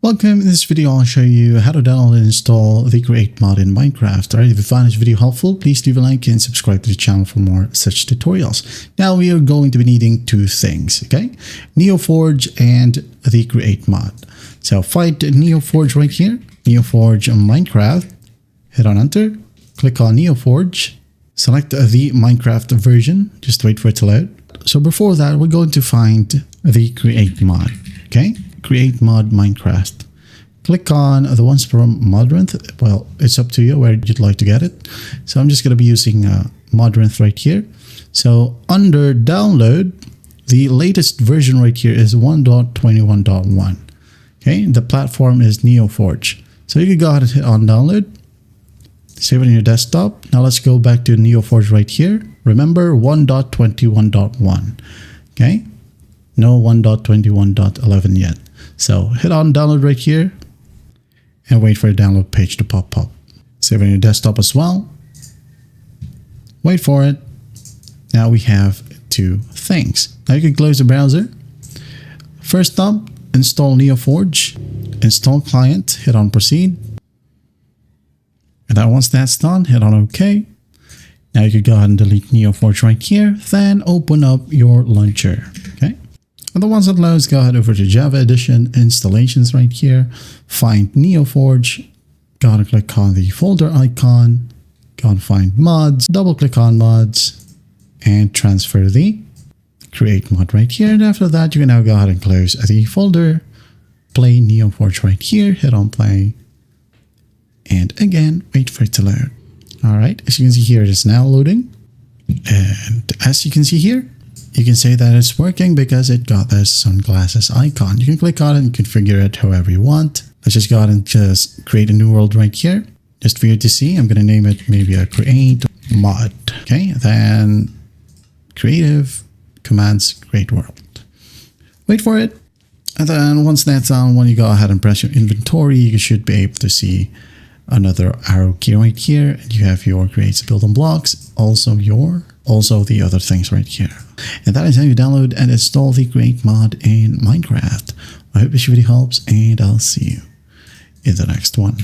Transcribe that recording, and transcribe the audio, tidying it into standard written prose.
Welcome. In this video, I'll show you how to download and install the Create mod in Minecraft. Alright, if you found this video helpful, please leave a like and subscribe to the channel for more such tutorials. Now we are going to be needing two things, okay? Neoforge and the Create mod. So find Neoforge right here, Neoforge Minecraft, hit on enter, click on Neoforge, select the Minecraft version, just wait for it to load. So before that, we're going to find the Create mod, okay? Create mod Minecraft. Click on the ones from Modrinth. Well, it's up to you where you'd like to get it. So I'm just going to be using Modrinth right here. So under download, the latest version right here is 1.21.1. Okay, the platform is Neoforge. So you can go ahead and hit on download. Save it on your desktop. Now let's go back to Neoforge right here. Remember 1.21.1. Okay, no 1.21.11 yet. So hit on download right here and wait for the download page to pop up. Save it on your desktop as well. Wait for it. Now we have two things. Now you can close the browser. First up, install Neoforge. Install client, hit on proceed. And then once that's done, hit on OK. Now you can go ahead and delete Neoforge right here. Then open up your launcher. Okay. And the ones that loads, go ahead over to Java Edition, installations right here. Find Neoforge. Go ahead and click on the folder icon. Go and find mods. Double click on mods and transfer the Create mod right here. And after that, you can now go ahead and close the folder. Play Neoforge right here. Hit on play. And again, wait for it to load. All right, as you can see here, it is now loading. And as you can see here, you can say that it's working because it got this sunglasses icon. You can click on it and configure it however you want. Let's just go ahead and just create a new world right here. Just for you to see, I'm going to name it maybe a Create mod. Okay, then creative commands create world. Wait for it. And then once that's on, when you go ahead and press your inventory, you should be able to see another arrow key right here. And you have your create building blocks, also the other things right here. And that is how you download and install the Create mod in Minecraft. I hope this video helps, and I'll see you in the next one.